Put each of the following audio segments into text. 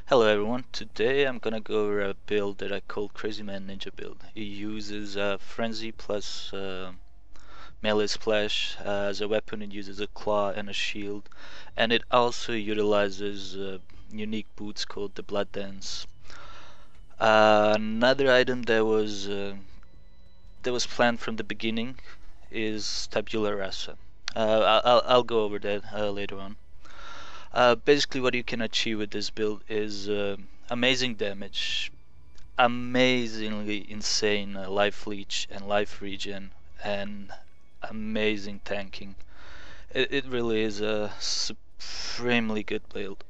Hello everyone, today I'm gonna go over a build that I call Crazyman Ninja build. It uses Frenzy plus melee splash. As a weapon it uses a claw and a shield, and it also utilizes unique boots called the Blood Dance. Another item that was planned from the beginning is Tabula Rasa. I'll go over that later on. Basically what you can achieve with this build is amazing damage, amazingly insane life leech and life regen, and amazing tanking. It really is a supremely good build.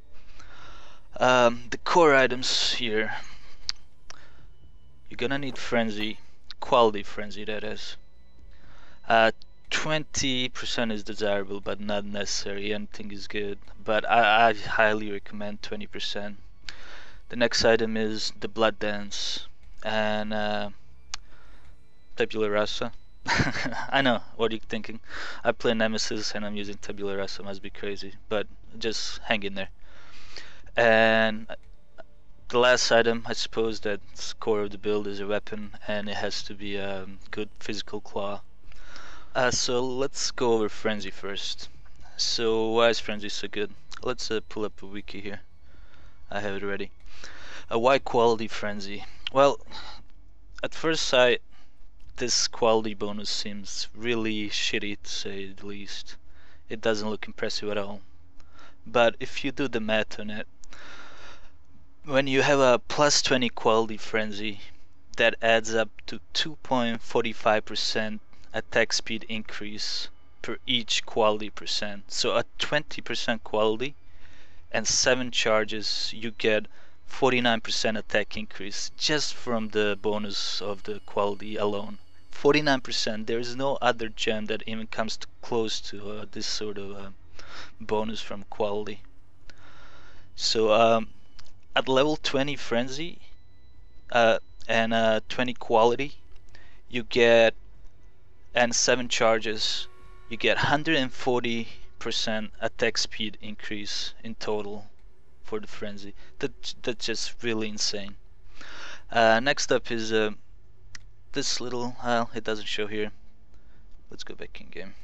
The core items here, you're gonna need frenzy, quality frenzy that is. 20% is desirable but not necessary. Anything is good, but I highly recommend 20%. The next item is the Blood Dance and Tabula Rasa. I know what you're thinking. I play Nemesis and I'm using Tabula Rasa, must be crazy, but just hang in there. And the last item, I suppose that's core of the build, is a weapon, and it has to be a good physical claw. So let's go over Frenzy first. So why is Frenzy so good? Let's pull up a wiki here. I have it ready. Why quality Frenzy? Well, at first sight, this quality bonus seems really shitty to say the least. It doesn't look impressive at all. But if you do the math on it, when you have a plus 20 quality Frenzy, that adds up to 2.45% attack speed increase per each quality percent. So at 20% quality and 7 charges, you get 49% attack increase just from the bonus of the quality alone. 49%. There is no other gem that even comes close to this sort of bonus from quality. So at level 20 frenzy and 20 quality, you get, and 7 charges, you get 140% attack speed increase in total for the frenzy. That's just really insane. Next up is this little, it doesn't show here. Let's go back in game.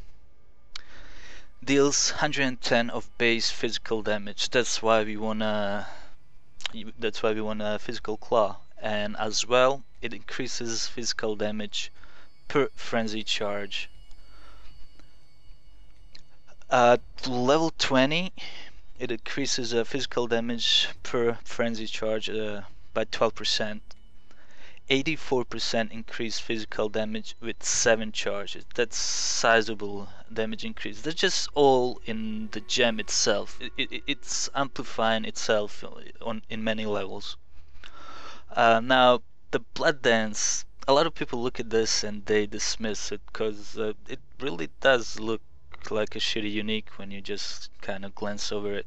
Deals 110 of base physical damage. That's why we want a physical claw, and as well it increases physical damage per frenzy charge. At level 20, it increases physical damage per frenzy charge by 12%. 84% increased physical damage with 7 charges. That's sizable damage increase. That's just all in the gem itself. It's amplifying itself in many levels. Now the Blood Dance, a lot of people look at this and they dismiss it because it really does look like a shitty unique when you just kind of glance over it.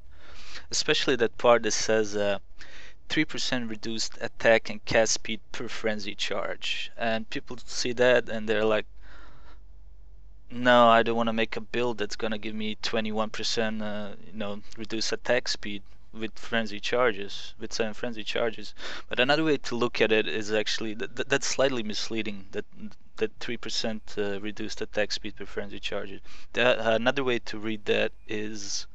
Especially that part that says 3% reduced attack and cast speed per frenzy charge. And people see that and they're like, no, I don't want to make a build that's gonna give me 21% reduced attack speed with frenzy charges, with 7 frenzy charges. But another way to look at it is actually that's slightly misleading, that 3% reduced attack speed per frenzy charges. Another way to read that is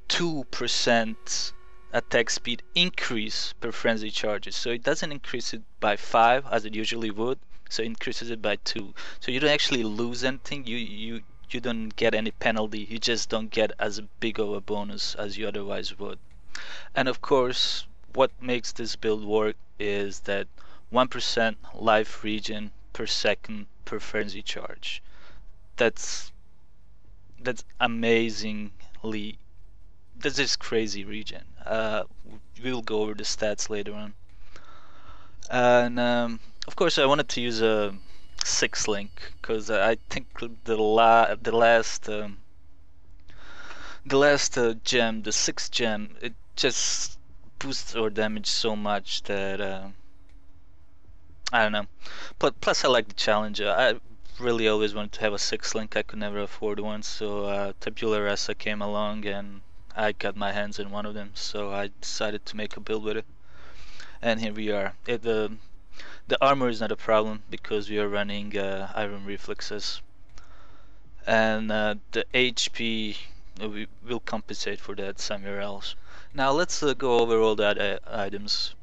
2% attack speed increase per frenzy charges. So it doesn't increase it by 5 as it usually would, so it increases it by 2. So you don't actually lose anything, you don't get any penalty, you just don't get as big of a bonus as you otherwise would. And of course, what makes this build work is that 1% life regen per second per frenzy charge. That's amazingly, that's just crazy regen. We'll go over the stats later on. And of course I wanted to use a 6 link because I think the last gem, the 6th gem, it just boosts our damage so much that I don't know. But plus I like the challenge. I really always wanted to have a 6 link. I could never afford one, so Tabula Rasa came along and I got my hands on one of them, so I decided to make a build with it. And here we are. The armor is not a problem because we are running iron reflexes, and the HP we will compensate for that somewhere else. Now let's go over all the other items.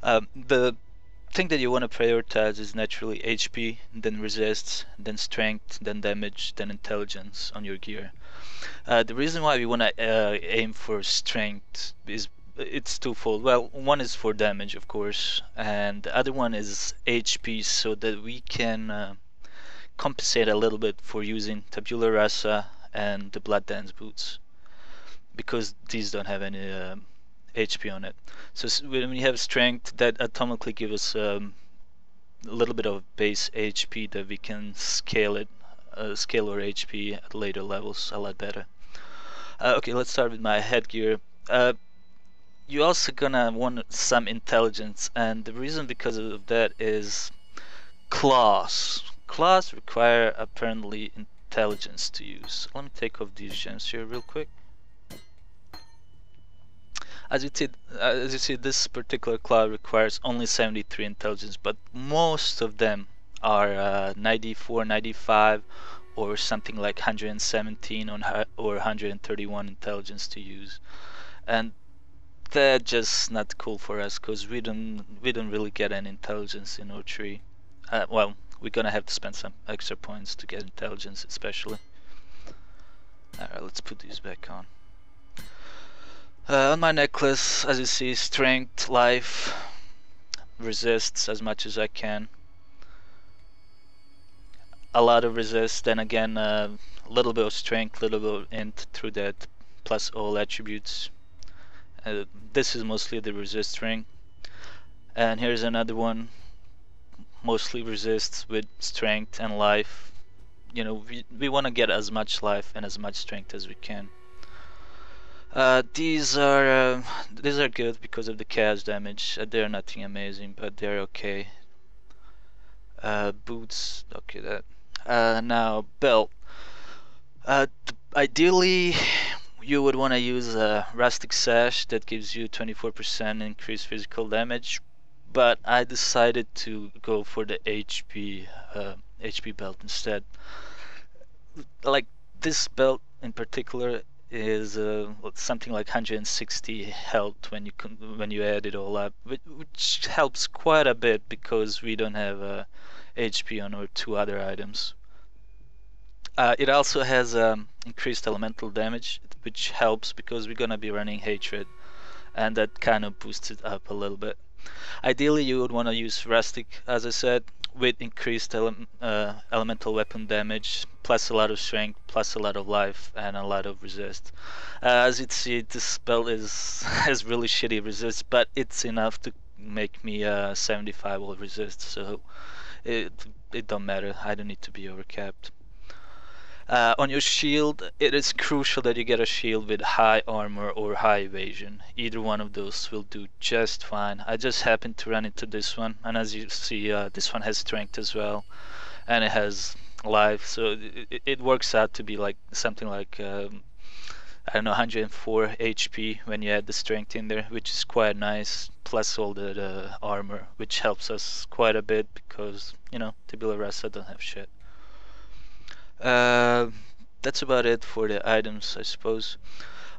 The thing that you want to prioritize is naturally HP, then resist, then strength, then damage, then intelligence on your gear. The reason why we want to aim for strength is it's twofold. Well, one is for damage, of course, and the other one is HP, so that we can compensate a little bit for using tabula rasa and the blood dance boots, because these don't have any HP on it. So when we have strength, that atomically gives us a little bit of base HP that we can scale our HP at later levels a lot better. Okay, let's start with my headgear. You also gonna want some intelligence, and the reason because of that is claws. Claws require apparently intelligence to use. Let me take off these gems here real quick. As you see, this particular claw requires only 73 intelligence, but most of them are 94, 95, or something like 117 or 131 intelligence to use, and that's just not cool for us because we don't really get any intelligence in our tree. Well, we're gonna have to spend some extra points to get intelligence, especially. Alright, let's put these back on. On my necklace, as you see, strength, life, resists as much as I can. A lot of resist, then again a little bit of strength, little bit of int through that, plus all attributes. This is mostly the resist ring. And here's another one, mostly resists with strength and life. You know, we want to get as much life and as much strength as we can. These are good because of the chaos damage. They're nothing amazing, but they're okay. Boots, okay, that. Now belt. Ideally, you would want to use a rustic sash that gives you 24% increased physical damage, but I decided to go for the HP belt instead. Like this belt in particular is something like 160 health when you add it all up, which helps quite a bit because we don't have HP on our two other items. It also has increased elemental damage, which helps because we're gonna be running hatred, and that kind of boosts it up a little bit. Ideally, you would want to use rustic, as I said, with increased elemental weapon damage, plus a lot of strength, plus a lot of life, and a lot of resist. As you see, this spell has really shitty resist, but it's enough to make me 75 all resist, so it don't matter. I don't need to be overcapped. On your shield, it is crucial that you get a shield with high armor or high evasion. Either one of those will do just fine. I just happened to run into this one, and as you see, this one has strength as well, and it has life, so it works out to be like something like I don't know, 104 HP when you add the strength in there, which is quite nice. Plus all the armor, which helps us quite a bit because, you know, tabula rasa don't have shit. That's about it for the items, I suppose.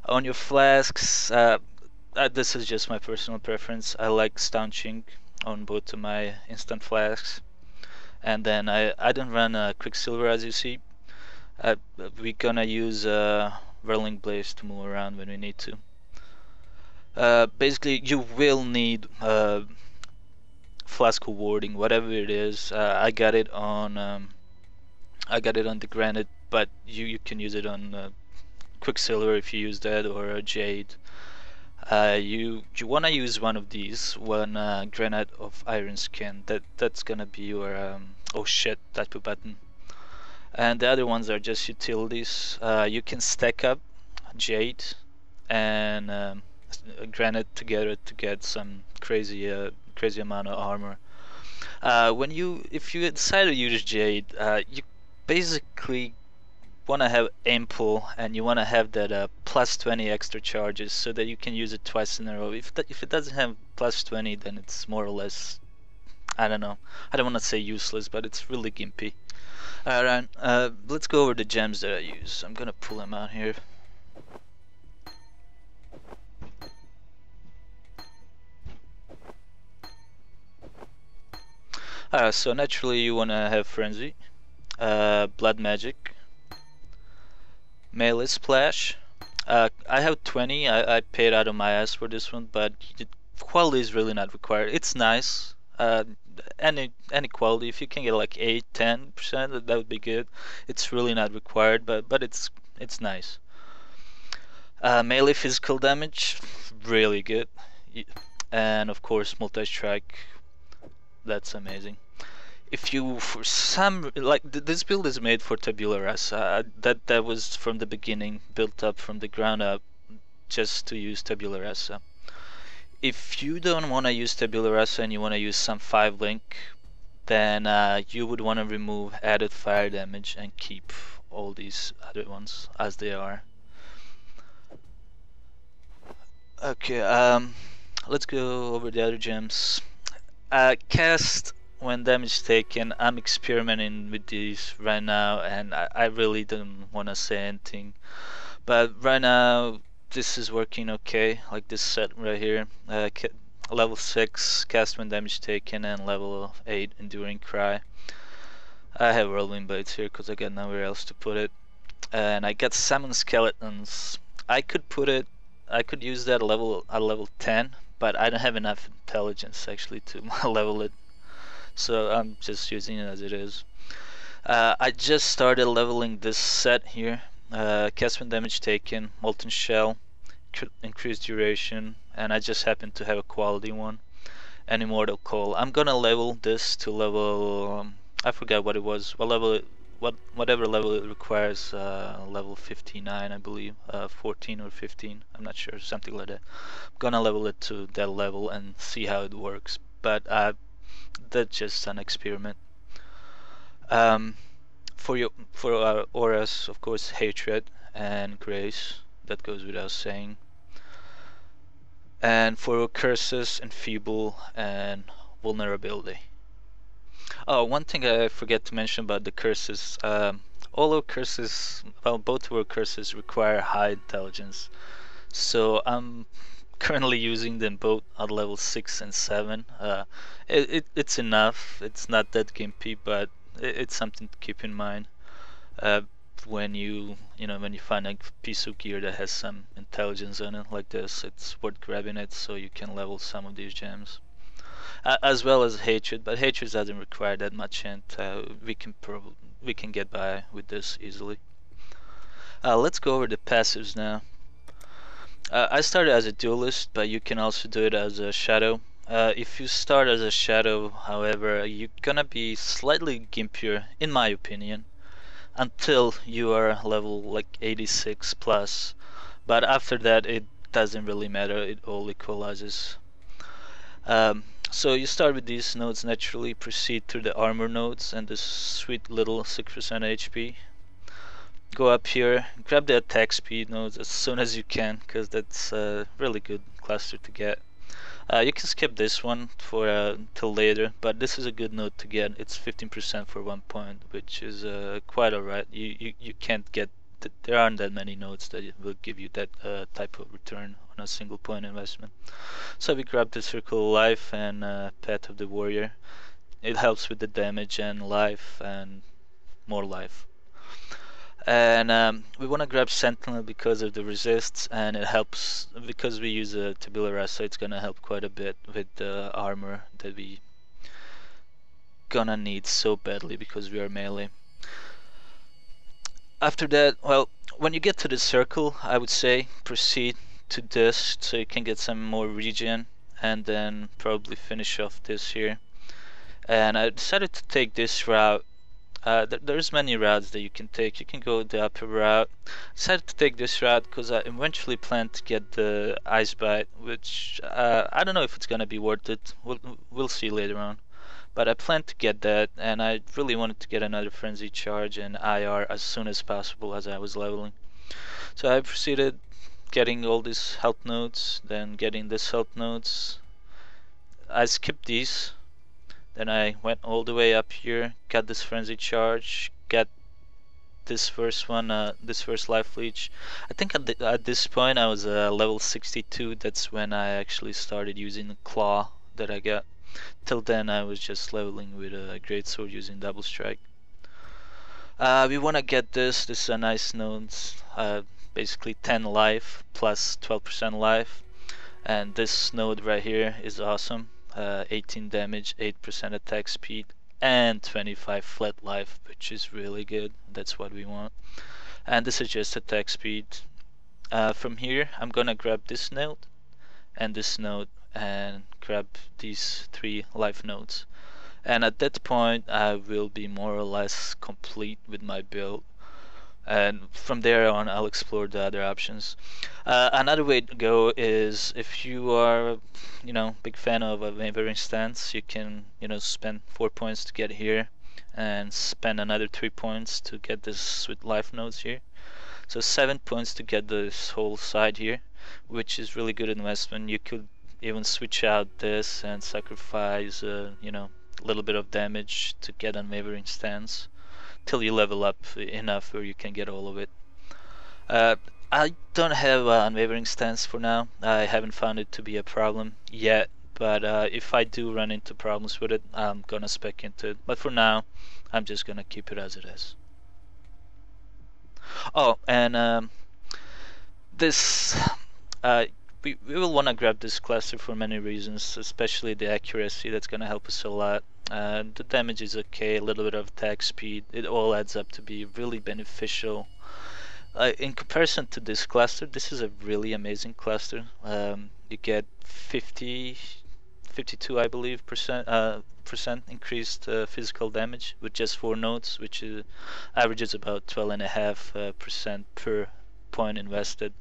On your flasks, this is just my personal preference. I like staunching on both of my instant flasks, and then I don't run quicksilver, as you see. We're gonna use whirling blaze to move around when we need to. Basically, you will need flask warding, whatever it is. I got it on the granite, but you can use it on quicksilver if you use that, or jade. You want to use one of these, one granite of iron skin. That's gonna be your oh shit, type of button. And the other ones are just utilities. You can stack up jade and granite together to get some crazy amount of armor. If you decide to use jade, you basically want to have aim pull, and you want to have that plus 20 extra charges so that you can use it twice in a row. If it doesn't have plus 20, then it's more or less, I don't know. I don't want to say useless, but it's really gimpy. Alright, let's go over the gems that I use. I'm gonna pull them out here. So naturally you wanna have Frenzy, Blood Magic, Melee Splash. I have 20. I paid out of my ass for this one, but the quality is really not required. It's nice. Any quality, if you can get like 8-10%, that would be good. It's really not required, but it's nice. Melee physical damage, really good. And of course multi-strike, that's amazing. If you, for some, like this build is made for tabula rasa. That was from the beginning, built up from the ground up, just to use tabula rasa. If you don't want to use tabula rasa and you want to use some 5 link, then you would want to remove added fire damage and keep all these other ones as they are. Okay, let's go over the other gems. Cast when damage taken. I'm experimenting with these right now, and I really don't want to say anything, but right now this is working okay. Like this set right here, level 6 cast when damage taken, and level 8 enduring cry. I have whirlwind blades here because I got nowhere else to put it, and I got summon skeletons. I could use that at level 10, but I don't have enough intelligence actually to level it, so I'm just using it as it is. I just started leveling this set here. Cast when damage taken, molten shell, increased duration, and I just happen to have a quality one, and immortal call. I'm gonna level this to level I forgot what it was. Whatever level it requires, level 59 I believe, 14 or 15, I'm not sure, something like that. I'm gonna level it to that level and see how it works, but that's just an experiment. For our auras, of course, hatred and grace, that goes without saying. And for curses, enfeeble and vulnerability. Oh, one thing I forget to mention about the curses. All our curses, well, both of our curses require high intelligence. So I'm currently using them both at level 6 and 7. It's enough. It's not that gimpy, but it's something to keep in mind when you find a piece of gear that has some intelligence on it like this. It's worth grabbing it so you can level some of these gems, as well as hatred. But hatred doesn't require that much, and we can get by with this easily. Let's go over the passives now. I started as a duelist, but you can also do it as a shadow. If you start as a shadow, however, you're gonna be slightly gimpier, in my opinion, until you are level like 86 plus. But after that, it doesn't really matter, it all equalizes. So you start with these nodes naturally, proceed through the armor nodes and this sweet little 6% HP. Go up here, grab the attack speed nodes as soon as you can, because that's a really good cluster to get. You can skip this one for till later, but this is a good node to get. It's 15% for 1 point, which is quite alright. You can't get, there aren't that many nodes that will give you that type of return on a single point investment. So we grab the Circle of Life and Path of the Warrior. It helps with the damage and life and more life. And we want to grab Sentinel because of the resists, and it helps because we use a tabula rasa. It's gonna help quite a bit with the armor that we gonna need so badly because we are melee. After that, well, when you get to the circle, I would say proceed to this so you can get some more regen, and then probably finish off this here. And I decided to take this route. There's many routes that you can take. You can go the upper route. I decided to take this route because I eventually plan to get the Ice Bite, which I don't know if it's gonna be worth it. We'll see later on. but I plan to get that, and I really wanted to get another frenzy charge and IR as soon as possible as I was leveling. So I proceeded getting all these health nodes, then getting this health nodes. I skipped these, then I went all the way up here, got this frenzy charge, got this first one, this first life leech. I think at this point I was level 62. That's when I actually started using the claw that I got. Till then I was just leveling with a great sword using double strike. We want to get this. This is a nice node. Basically 10 life plus 12% life, and this node right here is awesome. 18 damage, 8% attack speed, and 25 flat life, which is really good. That's what we want. And this is just attack speed. From here I'm gonna grab this node and this node and grab these 3 life nodes, and at that point I will be more or less complete with my build, and from there on I'll explore the other options. Another way to go is, if you are, big fan of a wavering stance, you can, spend 4 points to get here and spend another 3 points to get this with life nodes here. So 7 points to get this whole side here, which is really good investment. You could even switch out this and sacrifice, a little bit of damage to get unwavering stance till you level up enough where you can get all of it. I don't have unwavering stance for now. I haven't found it to be a problem yet, but if I do run into problems with it, I'm gonna spec into it. But for now, I'm just gonna keep it as it is. Oh, and this we will want to grab this cluster for many reasons, especially the accuracy. That's gonna help us a lot. The damage is okay, a little bit of attack speed, it all adds up to be really beneficial. In comparison to this cluster, this is a really amazing cluster. You get 52 I believe percent increased physical damage with just 4 nodes, which averages about 12.5% per point invested.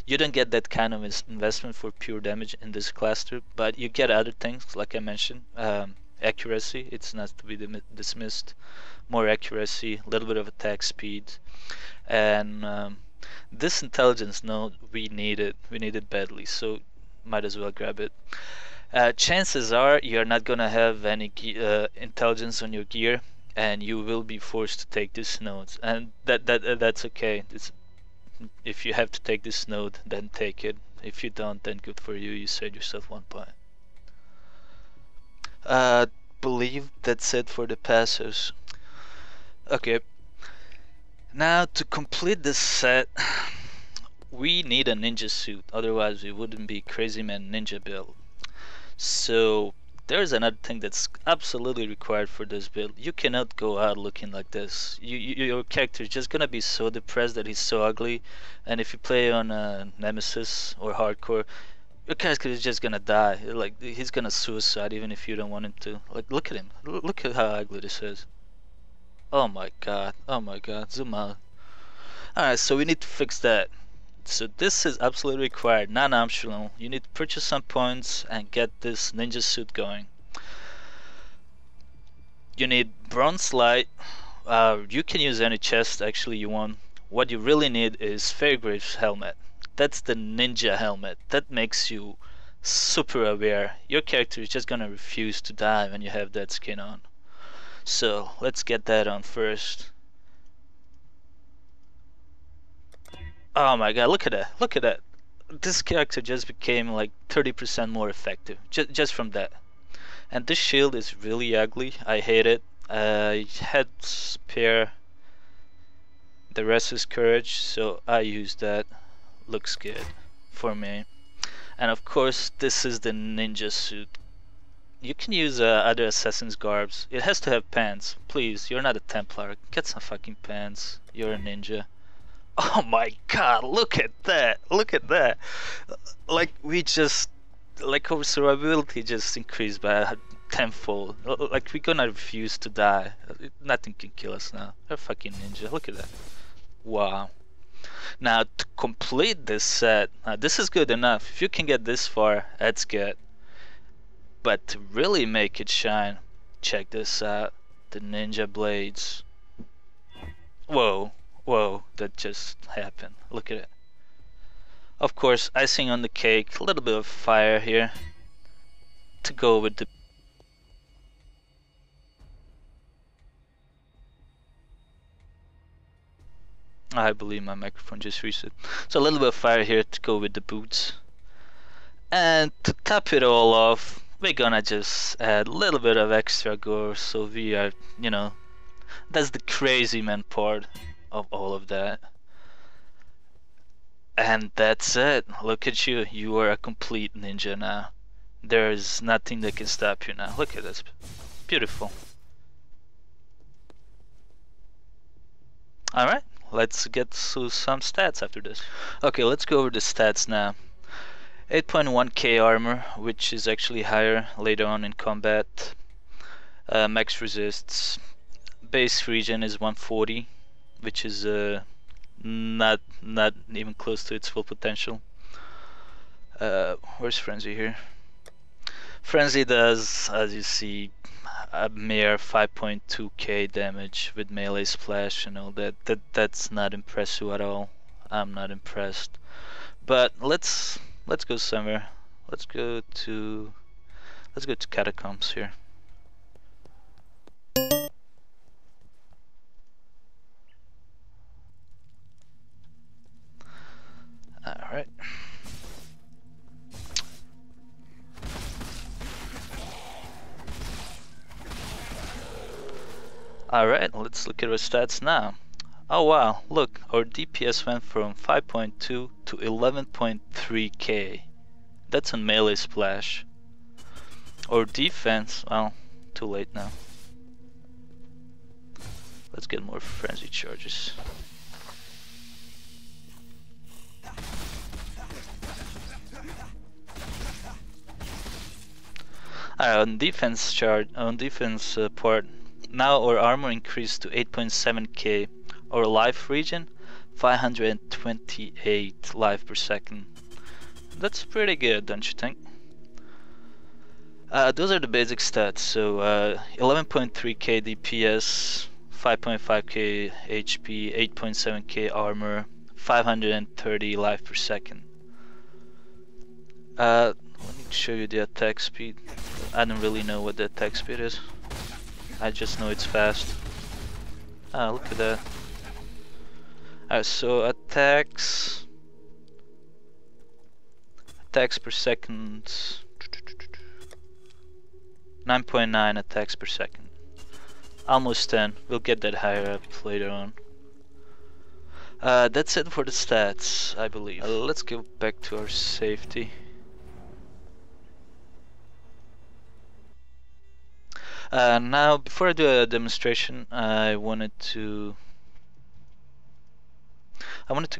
You don't get that kind of investment for pure damage in this cluster, but you get other things like I mentioned. Accuracy, it's not to be dismissed. More accuracy, a little bit of attack speed, and this intelligence node we need it badly, so might as well grab it. Chances are you're not gonna have any intelligence on your gear, and you will be forced to take these nodes, and that's okay. If you have to take this node, then take it. If you don't, then good for you, you saved yourself 1 point. Believe that's it for the passives. Okay, now to complete this set we need a ninja suit, otherwise we wouldn't be Crazyman ninja build. So there's another thing that's absolutely required for this build. You cannot go out looking like this. Your character is just gonna be so depressed that he's so ugly, and if you play on Nemesis or Hardcore, your character is just gonna die. Like, he's gonna suicide even if you don't want him to. Like, look at him. Look at how ugly this is. Oh my god. Oh my god. Zoom out. Alright, so we need to fix that. So this is absolutely required, non-optional. You need to purchase some points and get this ninja suit going. You need bronze light. You can use any chest actually you want. What you really need is Fairgrave's helmet. That's the ninja helmet. That makes you super aware. Your character is just gonna refuse to die when you have that skin on. So let's get that on first. Oh my god, look at that. Look at that. This character just became like 30% more effective just from that. And this shield is really ugly. I hate it. I had spare the rest is courage, so I used that. Looks good for me. And of course this is the ninja suit. You can use other assassin's garbs. It has to have pants. Please, you're not a Templar. Get some fucking pants. You're a ninja. Oh my god, look at that. Look at that. Like, we just, like, our survivability just increased by a tenfold. Like, we're gonna refuse to die. Nothing can kill us now. We're fucking ninja. Look at that. Wow. Now to complete this set, this is good enough. If you can get this far, that's good. But to really make it shine, Check this out. The ninja blades. Whoa, whoa, that just happened. Look at it. Of course, icing on the cake, a little bit of fire here to go with the... I believe my microphone just reset. So a little bit of fire here to go with the boots. And to top it all off, we're gonna just add a little bit of extra gore, so we are, you know, that's the Crazyman part of all of that. And that's it. Look at you. You are a complete ninja now. There is nothing that can stop you now. Look at this. Beautiful. Alright, let's get to some stats after this. Okay, let's go over the stats now. 8.1k armor, which is actually higher later on in combat. Max resists. Base regen is 140, which is not even close to its full potential. Where's Frenzy here? Frenzy does, as you see, a mere 5.2k damage with melee splash and all that. That's not impressive at all. I'm not impressed. But let's go somewhere. Let's go to catacombs here. Alright. Alright, let's look at our stats now. Oh wow, look, our DPS went from 5.2 to 11.3k. That's on melee splash. Our defense, well, too late now. Let's get more frenzy charges. On defense part, now our armor increased to 8.7k. Our life regen 528 life per second. That's pretty good, don't you think? Those are the basic stats. So 11.3k DPS, 5.5k HP, 8.7k armor, 530 life per second. Let me show you the attack speed. I don't really know what the attack speed is. I just know it's fast. Ah, look at that. Alright, so attacks per second, 9.9 attacks per second. Almost 10. We'll get that higher up later on. That's it for the stats, I believe. Let's go back to our safety. Now, before I do a demonstration, I wanted to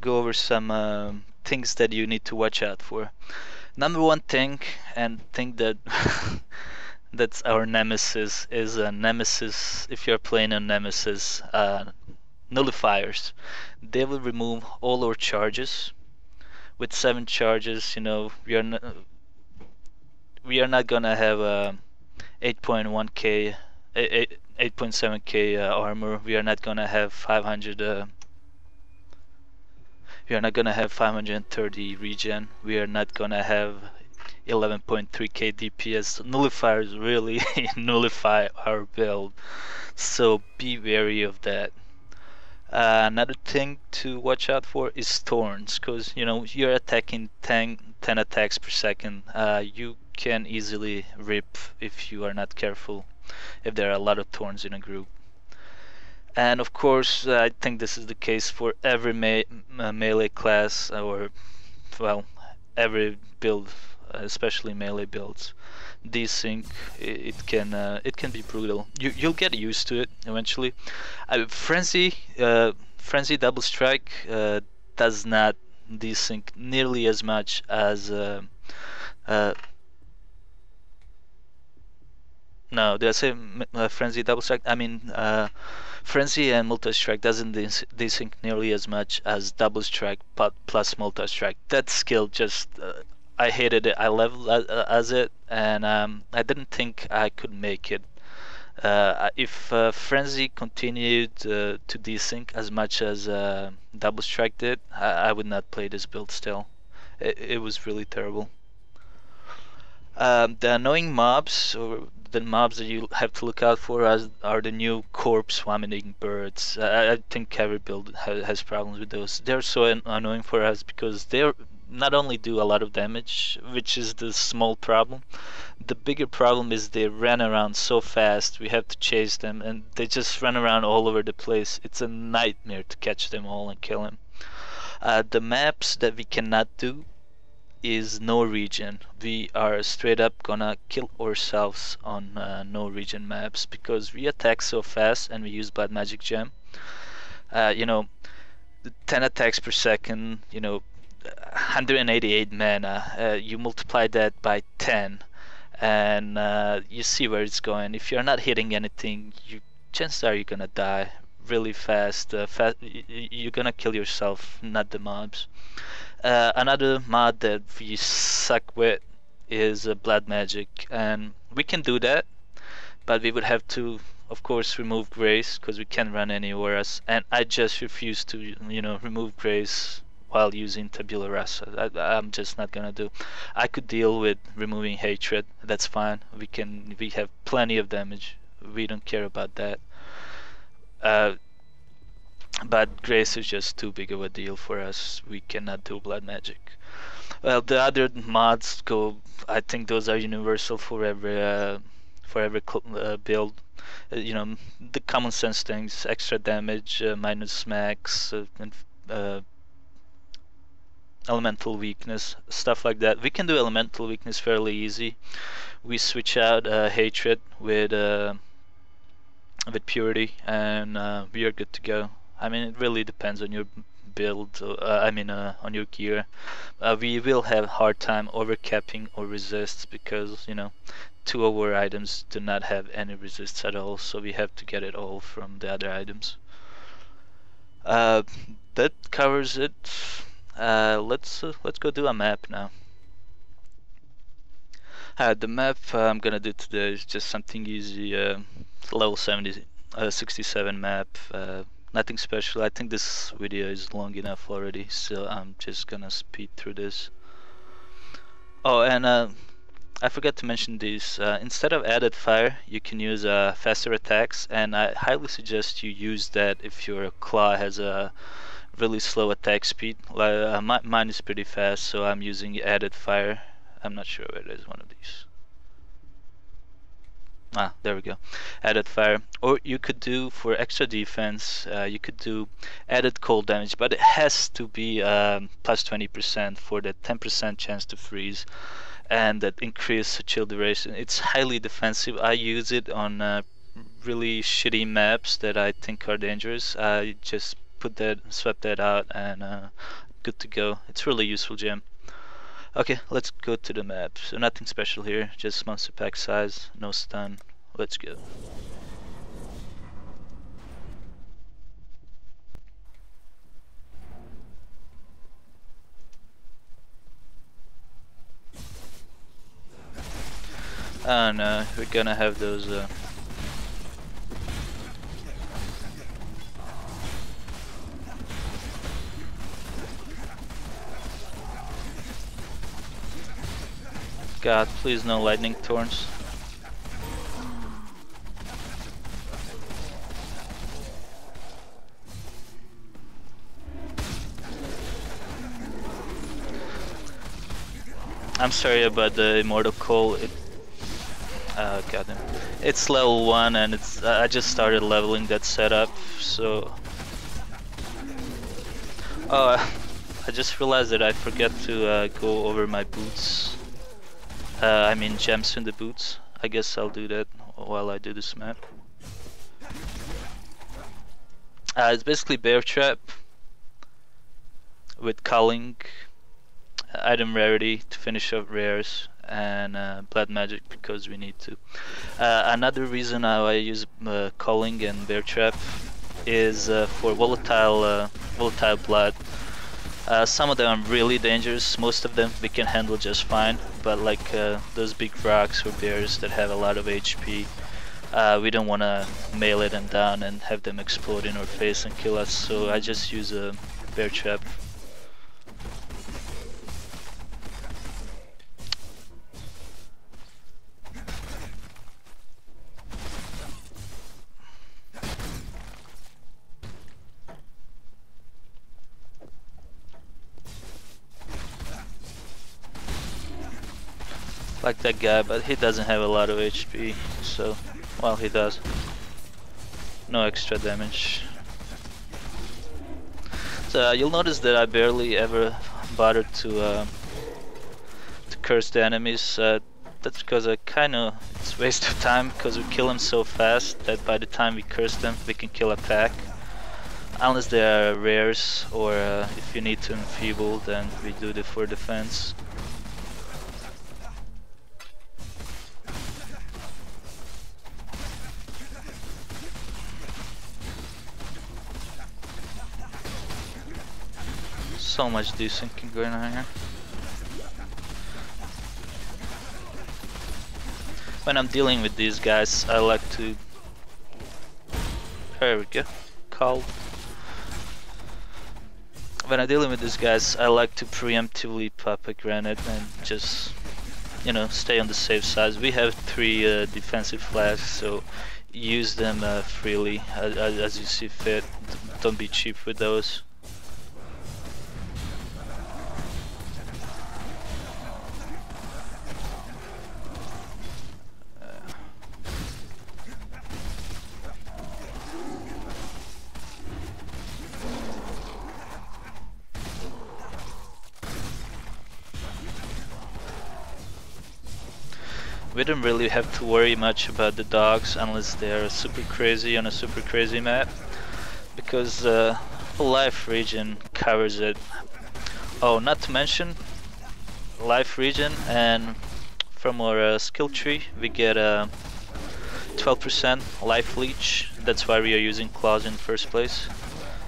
go over some things that you need to watch out for. Number one thing, and thing that that's our nemesis, is a nemesis. If you're playing a nemesis, nullifiers. They will remove all our charges. With 7 charges, you know, we are not gonna have 8.1k, 8.7k armor. We are not gonna have 500. We are not gonna have 530 regen. We are not gonna have 11.3k DPS. Nullifiers really nullify our build, so be wary of that. Another thing to watch out for is thorns, because you know you're attacking 10 attacks per second. You can easily rip if you are not careful, if there are a lot of thorns in a group. And of course, I think this is the case for every melee class, or well, every build, especially melee builds. Desync, it can be brutal. You'll get used to it eventually. Frenzy double strike does not desync nearly as much as no, did I say Frenzy double strike? I mean, Frenzy and multi-strike doesn't desync nearly as much as double strike plus multi-strike. That skill just, I hated it. I leveled as it, and I didn't think I could make it If Frenzy continued to desync as much as Double Strike did, I would not play this build still. It was really terrible. The annoying mobs, or the mobs that you have to look out for, are the new corpse vomiting birds. I think every build has problems with those. They're so annoying for us because they not only do a lot of damage, which is the small problem. The bigger problem is they run around so fast. We have to chase them, and they just run around all over the place. It's a nightmare to catch them all and kill them. The maps that we cannot do is no region. We are straight up gonna kill ourselves on no region maps because we attack so fast and we use Blood Magic Gem. You know, 10 attacks per second, you know, 188 mana. You multiply that by 10 and you see where it's going. If you're not hitting anything, chances are you're gonna die really fast. You're gonna kill yourself, not the mobs. Another mod that we suck with is Blood Magic, and we can do that, but we would have to, of course, remove Grace because we can't run anywhere else. And I just refuse to, you know, remove Grace while using Tabula Rasa. I'm just not gonna do. I could deal with removing Hatred. That's fine. We have plenty of damage. We don't care about that. But Grace is just too big of a deal for us. We cannot do Blood Magic. Well, the other mods go. I think those are universal for every build. You know, the common sense things: extra damage, minus max, and elemental weakness, stuff like that. We can do elemental weakness fairly easy. We switch out hatred with purity, and we are good to go. I mean, it really depends on your build. On your gear. We will have hard time overcapping or resists because, you know, 2 of our items do not have any resists at all, so we have to get it all from the other items. That covers it. Let's go do a map now. The map I'm gonna do today is just something easy. Level 67 map. Nothing special. I think this video is long enough already, so I'm just gonna speed through this. Oh, and I forgot to mention this. Instead of added fire, you can use faster attacks, and I highly suggest you use that if your claw has a really slow attack speed. Mine is pretty fast, so I'm using added fire. I'm not sure where it is, one of these. Ah, there we go. Added fire. Or you could do, for extra defense, you could do added cold damage, but it has to be plus 20% for the 10% chance to freeze and that increased chill duration. It's highly defensive. I use it on really shitty maps that I think are dangerous. I just swap that out, and good to go. It's really useful gem. Okay, let's go to the map. So nothing special here, just monster pack size, no stun. Let's go. Oh no, we're gonna have those God, please no lightning thorns. I'm sorry about the Immortal Coal. Goddamn. It's level 1 and it's I just started leveling that setup, so... Oh, I just realized that I forgot to go over my boots. I mean gems in the boots. I guess I'll do that while I do this map. It's basically bear trap with culling, item rarity to finish up rares, and blood magic because we need to. Another reason how I use culling and bear trap is for volatile blood. Some of them are really dangerous. Most of them we can handle just fine, but like those big rocks or bears that have a lot of HP, we don't want to melee them down and have them explode in our face and kill us, so I just use a bear trap. Like that guy, but he doesn't have a lot of HP, so, well, he does. No extra damage. So you'll notice that I barely ever bothered to curse the enemies. That's because it's a waste of time, because we kill them so fast that by the time we curse them, we can kill a pack. Unless they are rares, or if you need to enfeeble, then we do it for defense. So much desyncing going on here. When I'm dealing with these guys, I like to... There we go. Called. When I'm dealing with these guys, I like to preemptively pop a grenade and just, you know, stay on the safe side. We have 3 defensive flasks, so use them freely as you see fit. Don't be cheap with those. We don't really have to worry much about the dogs unless they are super crazy on a super crazy map, because the life region covers it. Oh, not to mention life region, and from our skill tree we get a 12% life leech. That's why we are using claws in the first place,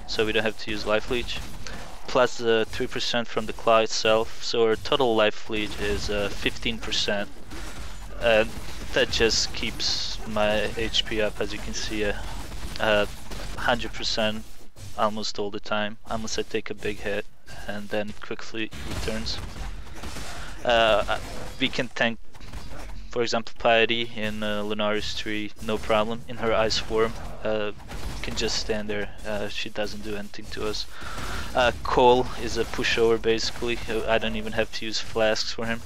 so we don't have to use life leech. Plus the 3% from the claw itself, so our total life leech is 15%. That just keeps my HP up, as you can see, 100% almost all the time, unless I take a big hit, and then it quickly returns. We can tank, for example, Piety in Lunari's tree, no problem. In her ice form, can just stand there. She doesn't do anything to us. Cole is a pushover basically. I don't even have to use flasks for him.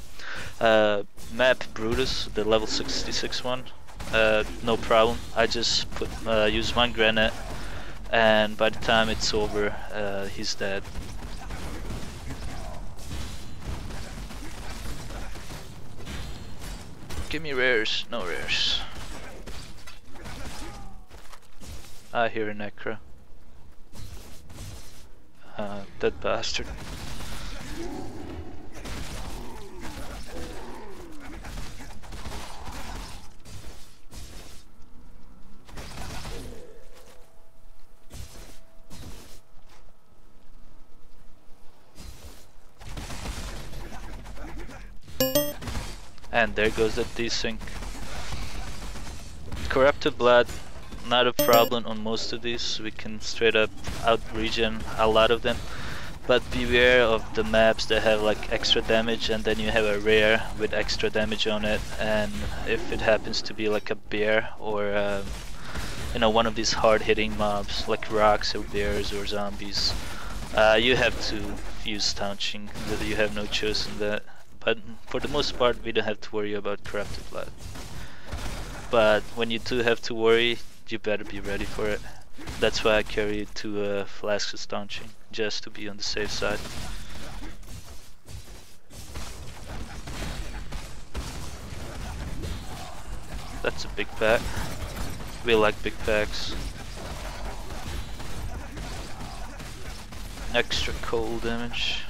Map Brutus, the level 66 one, no problem. I just use one grenade, and by the time it's over, he's dead. Give me rares, no rares. I hear a Necro. That bastard. And there goes the desync. Corrupted blood, not a problem on most of these. We can straight up out regen a lot of them. But beware of the maps that have like extra damage, and then you have a rare with extra damage on it, and if it happens to be like a bear or you know, one of these hard hitting mobs like rocks or bears or zombies, you have to use staunching. You have no choice in that. But for the most part, we don't have to worry about corrupted blood. But when you do have to worry, you better be ready for it. That's why I carry 2 flasks of staunching, just to be on the safe side. That's a big pack. We like big packs. Extra cold damage.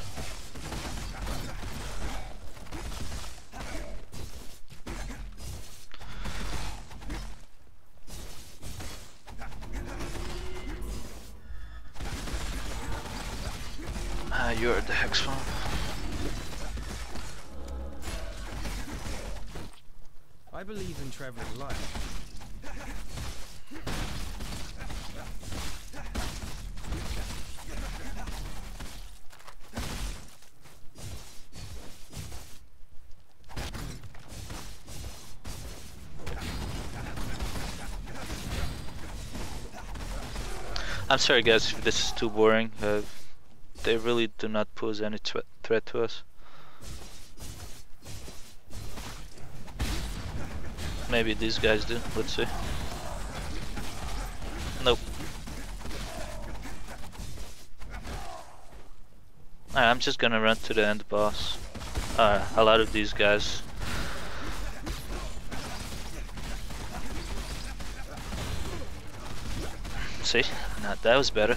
You're the hex one. I believe in Trevor's life. I'm sorry guys if this is too boring. They really do not pose any threat to us. Maybe these guys do, let's see. Nope. Alright, I'm just gonna run to the end boss. A lot of these guys. See? Nah, that was better.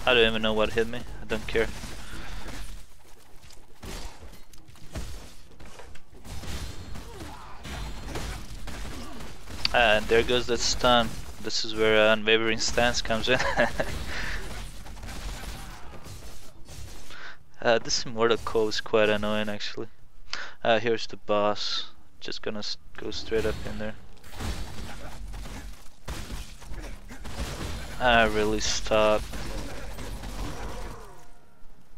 I don't even know what hit me. I don't care. And there goes that stun. This is where unwavering stance comes in. This immortal call is quite annoying actually. Here's the boss. Just gonna go straight up in there. Really stop.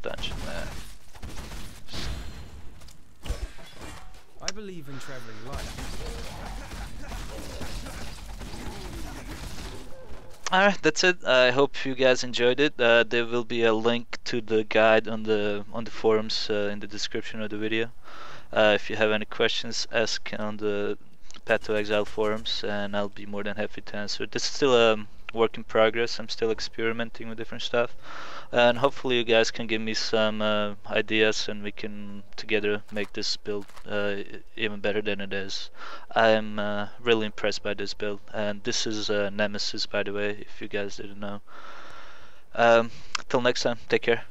Dungeon man. I believe in traveling light. Alright, that's it. I hope you guys enjoyed it. There will be a link to the guide on the forums in the description of the video. If you have any questions, ask on the Path to Exile forums, and I'll be more than happy to answer. This is still a work in progress. I'm still experimenting with different stuff, and hopefully you guys can give me some ideas, and we can together make this build even better than it is. I'm really impressed by this build, and this is Nemesis, by the way, if you guys didn't know. Till next time, take care.